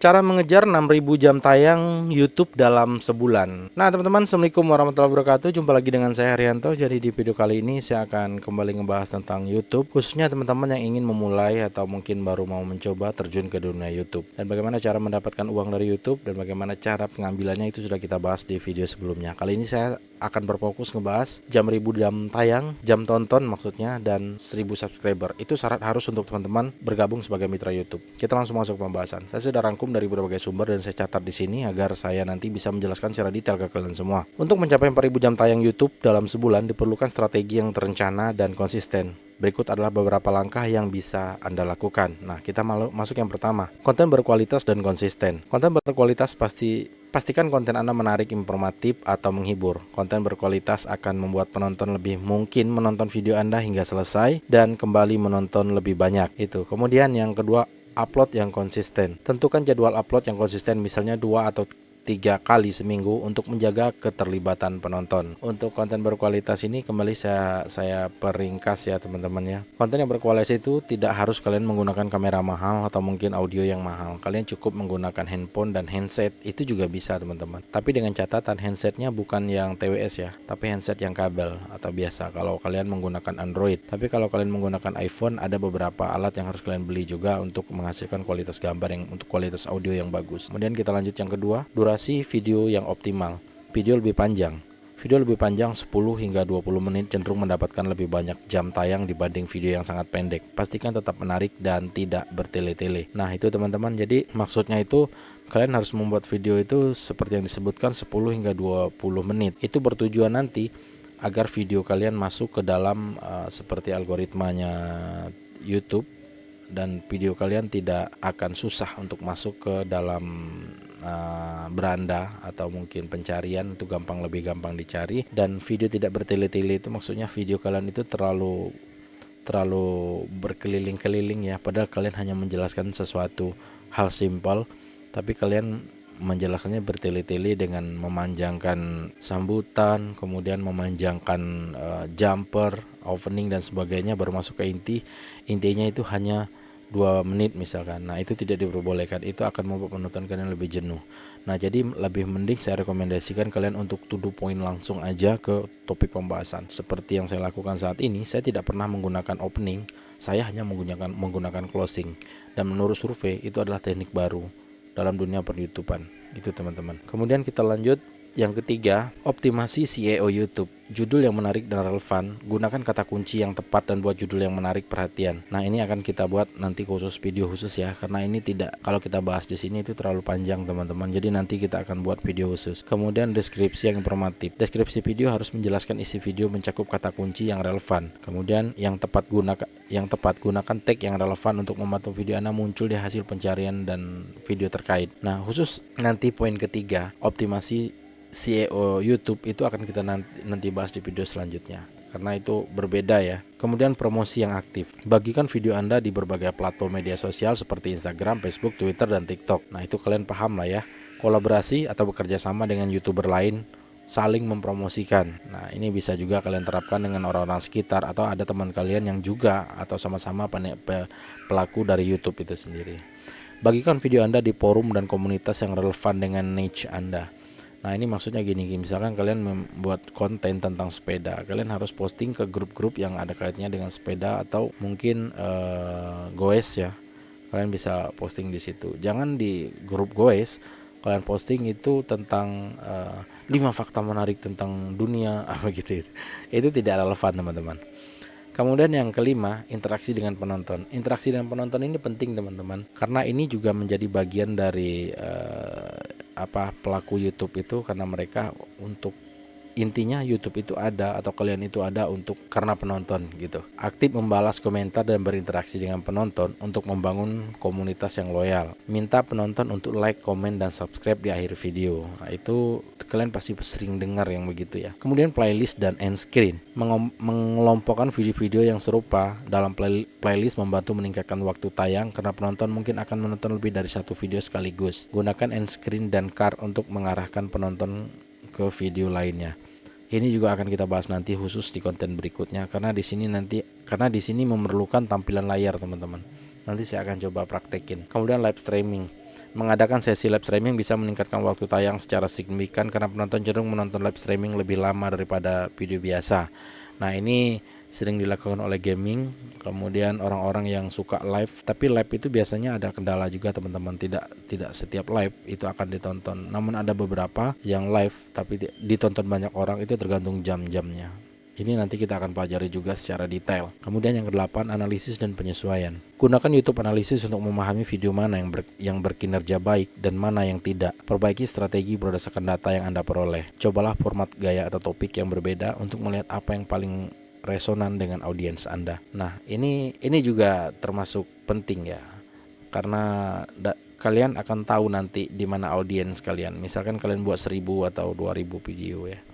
Cara mengejar 6.000 jam tayang YouTube dalam sebulan. Nah teman-teman, Assalamualaikum warahmatullahi wabarakatuh. Jumpa lagi dengan saya Haryanto. Jadi di video kali ini saya akan kembali ngebahas tentang YouTube, khususnya teman-teman yang ingin memulai atau mungkin baru mau mencoba terjun ke dunia YouTube. Dan bagaimana cara mendapatkan uang dari YouTube dan bagaimana cara pengambilannya itu sudah kita bahas di video sebelumnya. Kali ini saya akan berfokus ngebahas jam tayang, jam tonton maksudnya, dan 1.000 subscriber. Itu syarat harus untuk teman-teman bergabung sebagai mitra YouTube. Kita langsung masuk ke pembahasan. Saya sudah rangkum dari berbagai sumber dan saya catat di sini agar saya nanti bisa menjelaskan secara detail ke kalian semua. Untuk mencapai 4.000 jam tayang YouTube dalam sebulan diperlukan strategi yang terencana dan konsisten. Berikut adalah beberapa langkah yang bisa Anda lakukan. Nah, kita masuk yang pertama. Konten berkualitas dan konsisten. Konten berkualitas pastikan konten Anda menarik, informatif, atau menghibur. Konten berkualitas akan membuat penonton lebih mungkin menonton video Anda hingga selesai dan kembali menonton lebih banyak. Itu. Kemudian yang kedua, upload yang konsisten. Tentukan jadwal upload yang konsisten, misalnya 2 atau 3 kali seminggu untuk menjaga keterlibatan penonton. Untuk konten berkualitas ini kembali saya peringkas ya teman-teman ya. Konten yang berkualitas itu tidak harus kalian menggunakan kamera mahal atau mungkin audio yang mahal. Kalian cukup menggunakan handphone dan handset, itu juga bisa teman-teman. Tapi dengan catatan handsetnya bukan yang TWS ya, tapi handset yang kabel atau biasa kalau kalian menggunakan Android. Tapi kalau kalian menggunakan iPhone, ada beberapa alat yang harus kalian beli juga untuk menghasilkan kualitas gambar yang untuk kualitas audio yang bagus. Kemudian kita lanjut yang kedua, durasi video yang optimal. Video lebih panjang 10 hingga 20 menit cenderung mendapatkan lebih banyak jam tayang dibanding video yang sangat pendek. Pastikan tetap menarik dan tidak bertele-tele. Nah itu teman-teman, jadi maksudnya itu kalian harus membuat video itu seperti yang disebutkan 10 hingga 20 menit. Itu bertujuan nanti agar video kalian masuk ke dalam seperti algoritmanya YouTube, dan video kalian tidak akan susah untuk masuk ke dalam beranda atau mungkin pencarian, itu lebih gampang dicari. Dan video tidak bertele-tele itu maksudnya video kalian itu terlalu berkeliling-keliling ya, padahal kalian hanya menjelaskan sesuatu hal simpel, tapi kalian menjelaskannya bertele-tele dengan memanjangkan sambutan, kemudian memanjangkan jumper, opening dan sebagainya, baru masuk ke intinya itu hanya 2 menit misalkan. Nah itu tidak diperbolehkan, itu akan membuat penonton kalian lebih jenuh. Nah jadi lebih mending saya rekomendasikan kalian untuk to the point, langsung aja ke topik pembahasan. Seperti yang saya lakukan saat ini, saya tidak pernah menggunakan opening, saya hanya menggunakan closing. Dan menurut survei itu adalah teknik baru dalam dunia per-YouTubean gitu teman-teman. Kemudian kita lanjut yang ketiga, optimasi SEO YouTube. Judul yang menarik dan relevan, gunakan kata kunci yang tepat dan buat judul yang menarik perhatian. Nah ini akan kita buat nanti khusus video khusus ya, karena ini tidak, kalau kita bahas di sini itu terlalu panjang teman-teman. Jadi nanti kita akan buat video khusus. Kemudian deskripsi yang informatif. Deskripsi video harus menjelaskan isi video, mencakup kata kunci yang relevan. Kemudian yang tepat gunakan tag yang relevan untuk membantu video Anda muncul di hasil pencarian dan video terkait. Nah khusus nanti poin ketiga, optimasi SEO YouTube, itu akan kita nanti bahas di video selanjutnya karena itu berbeda ya. Kemudian promosi yang aktif. Bagikan video Anda di berbagai platform media sosial seperti Instagram, Facebook, Twitter, dan TikTok. Nah itu kalian paham lah ya. Kolaborasi atau bekerja sama dengan YouTuber lain, saling mempromosikan. Nah ini bisa juga kalian terapkan dengan orang-orang sekitar atau ada teman kalian yang juga atau sama-sama pelaku dari YouTube itu sendiri. Bagikan video Anda di forum dan komunitas yang relevan dengan niche Anda. Nah ini maksudnya gini, misalkan kalian membuat konten tentang sepeda, kalian harus posting ke grup-grup yang ada kaitannya dengan sepeda atau mungkin goes ya. Kalian bisa posting di situ. Jangan di grup goes kalian posting itu tentang 5 fakta menarik tentang dunia apa gitu. Itu tidak relevan teman-teman. Kemudian yang kelima, interaksi dengan penonton. Interaksi dengan penonton ini penting teman-teman, karena ini juga menjadi bagian dari pelaku YouTube itu, karena mereka untuk intinya YouTube itu ada atau kalian itu ada karena penonton gitu. Aktif membalas komentar dan berinteraksi dengan penonton untuk membangun komunitas yang loyal. Minta penonton untuk like, komen, dan subscribe di akhir video. Nah, itu kalian pasti sering dengar yang begitu ya. Kemudian playlist dan end screen. Mengelompokkan video-video yang serupa dalam playlist membantu meningkatkan waktu tayang karena penonton mungkin akan menonton lebih dari satu video sekaligus. Gunakan end screen dan card untuk mengarahkan penonton ke video lainnya. Ini juga akan kita bahas nanti khusus di konten berikutnya, karena di sini memerlukan tampilan layar teman-teman. Nanti saya akan coba praktekin. Kemudian live streaming. Mengadakan sesi live streaming bisa meningkatkan waktu tayang secara signifikan karena penonton cenderung menonton live streaming lebih lama daripada video biasa. Nah, ini sering dilakukan oleh gaming, kemudian orang-orang yang suka live. Tapi live itu biasanya ada kendala juga teman-teman, tidak setiap live itu akan ditonton. Namun ada beberapa yang live tapi ditonton banyak orang, itu tergantung jam-jamnya. Ini nanti kita akan pelajari juga secara detail. Kemudian yang kedelapan, analisis dan penyesuaian. Gunakan YouTube Analysis untuk memahami video mana yang berkinerja baik dan mana yang tidak. Perbaiki strategi berdasarkan data yang Anda peroleh. Cobalah format gaya atau topik yang berbeda untuk melihat apa yang paling resonan dengan audiens Anda. Nah, ini juga termasuk penting ya. Karena kalian akan tahu nanti di mana audiens kalian. Misalkan kalian buat 1000 atau 2000 video ya.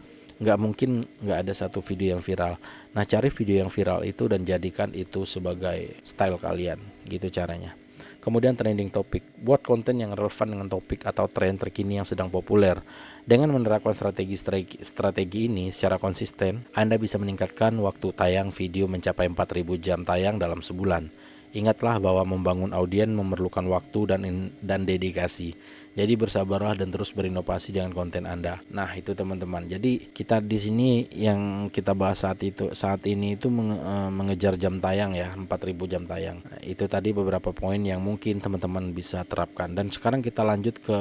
Nggak mungkin nggak ada satu video yang viral. Nah, cari video yang viral itu dan jadikan itu sebagai style kalian, gitu caranya. Kemudian trending topik, buat konten yang relevan dengan topik atau tren terkini yang sedang populer. Dengan menerapkan strategi ini secara konsisten, Anda bisa meningkatkan waktu tayang video mencapai 4000 jam tayang dalam sebulan. Ingatlah bahwa membangun audiens memerlukan waktu dan dedikasi. Jadi bersabarlah dan terus berinovasi dengan konten Anda. Nah, itu teman-teman. Jadi kita di sini yang kita bahas saat ini itu mengejar jam tayang ya, 4000 jam tayang. Nah, itu tadi beberapa poin yang mungkin teman-teman bisa terapkan. Dan sekarang kita lanjut ke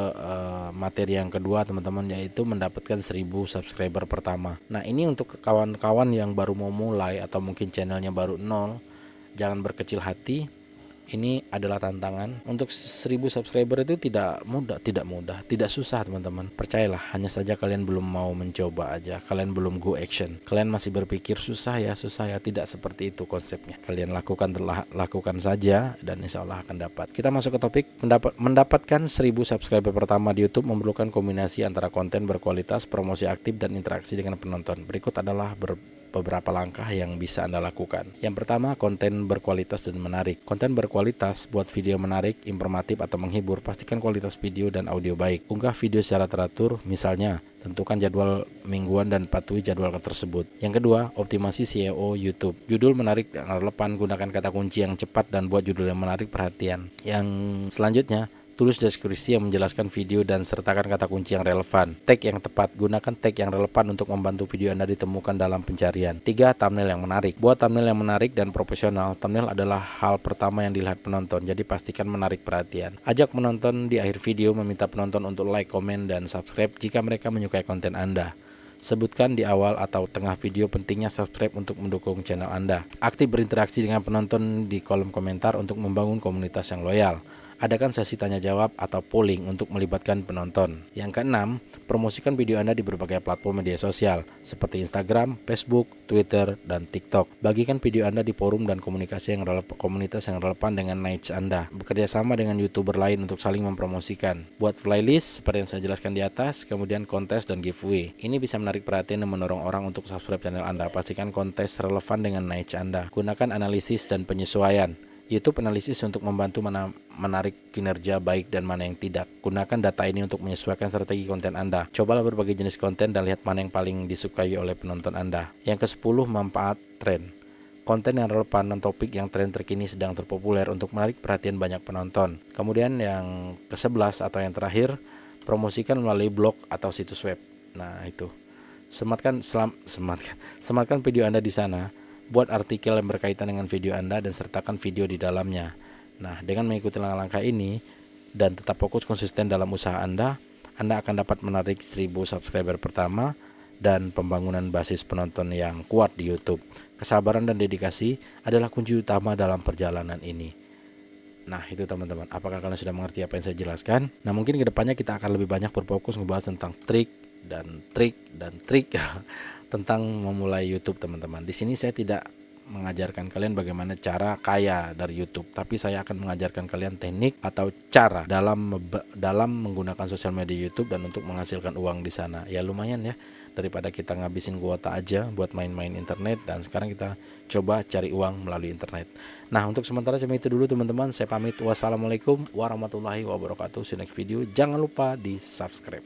materi yang kedua teman-teman, yaitu mendapatkan 1000 subscriber pertama. Nah, ini untuk kawan-kawan yang baru mau mulai atau mungkin channelnya baru nol. Jangan berkecil hati, ini adalah tantangan. Untuk 1000 subscriber itu tidak mudah, tidak susah teman-teman. Percayalah, hanya saja kalian belum mau mencoba aja, kalian belum go action. Kalian masih berpikir susah ya, tidak seperti itu konsepnya. Kalian lakukan saja dan insya Allah akan dapat. Kita masuk ke topik. Mendapatkan 1000 subscriber pertama di YouTube memerlukan kombinasi antara konten berkualitas, promosi aktif, dan interaksi dengan penonton. Berikut adalah beberapa langkah yang bisa Anda lakukan. Yang pertama, konten berkualitas dan menarik. Konten berkualitas, buat video menarik, informatif, atau menghibur. Pastikan kualitas video dan audio baik. Unggah video secara teratur, misalnya tentukan jadwal mingguan dan patuhi jadwal tersebut. Yang kedua, optimasi SEO YouTube. Judul menarik dan relevan, gunakan kata kunci yang cepat dan buat judul yang menarik perhatian. Yang selanjutnya, tulis deskripsi yang menjelaskan video dan sertakan kata kunci yang relevan. Tag yang tepat, gunakan tag yang relevan untuk membantu video Anda ditemukan dalam pencarian. 3. Thumbnail yang menarik. Buat thumbnail yang menarik dan profesional. Thumbnail adalah hal pertama yang dilihat penonton, jadi pastikan menarik perhatian. Ajak penonton di akhir video, meminta penonton untuk like, komen, dan subscribe jika mereka menyukai konten Anda. Sebutkan di awal atau tengah video pentingnya subscribe untuk mendukung channel Anda. Aktif berinteraksi dengan penonton di kolom komentar untuk membangun komunitas yang loyal. Adakan sesi tanya jawab atau polling untuk melibatkan penonton. Yang keenam, promosikan video Anda di berbagai platform media sosial seperti Instagram, Facebook, Twitter, dan TikTok. Bagikan video Anda di forum dan komunitas yang relevan dengan niche Anda. Bekerja sama dengan YouTuber lain untuk saling mempromosikan. Buat playlist seperti yang saya jelaskan di atas, kemudian kontes dan giveaway. Ini bisa menarik perhatian dan mendorong orang untuk subscribe channel Anda. Pastikan kontes relevan dengan niche Anda. Gunakan analisis dan penyesuaian. YouTube analisis untuk membantu menarik kinerja baik dan mana yang tidak. Gunakan data ini untuk menyesuaikan strategi konten Anda. Cobalah berbagai jenis konten dan lihat mana yang paling disukai oleh penonton Anda. Yang ke-10, manfaat tren. Konten yang relevan dan topik yang tren terkini sedang terpopuler untuk menarik perhatian banyak penonton. Kemudian yang ke-11 atau yang terakhir, promosikan melalui blog atau situs web. Nah, itu. Sematkan video Anda di sana. Buat artikel yang berkaitan dengan video Anda dan sertakan video di dalamnya. Nah, dengan mengikuti langkah-langkah ini dan tetap fokus konsisten dalam usaha Anda akan dapat menarik 1000 subscriber pertama dan pembangunan basis penonton yang kuat di YouTube. Kesabaran dan dedikasi adalah kunci utama dalam perjalanan ini. Nah, itu teman-teman. Apakah kalian sudah mengerti apa yang saya jelaskan? Nah, mungkin kedepannya kita akan lebih banyak berfokus ngebahas tentang trik tentang memulai YouTube teman-teman. Di sini saya tidak mengajarkan kalian bagaimana cara kaya dari YouTube, tapi saya akan mengajarkan kalian teknik atau cara dalam menggunakan sosial media YouTube dan untuk menghasilkan uang di sana. Ya lumayan ya, daripada kita ngabisin kuota aja buat main-main internet, dan sekarang kita coba cari uang melalui internet. Nah, untuk sementara cuma itu dulu teman-teman. Saya pamit. Wassalamualaikum warahmatullahi wabarakatuh. See you next video. Jangan lupa di subscribe.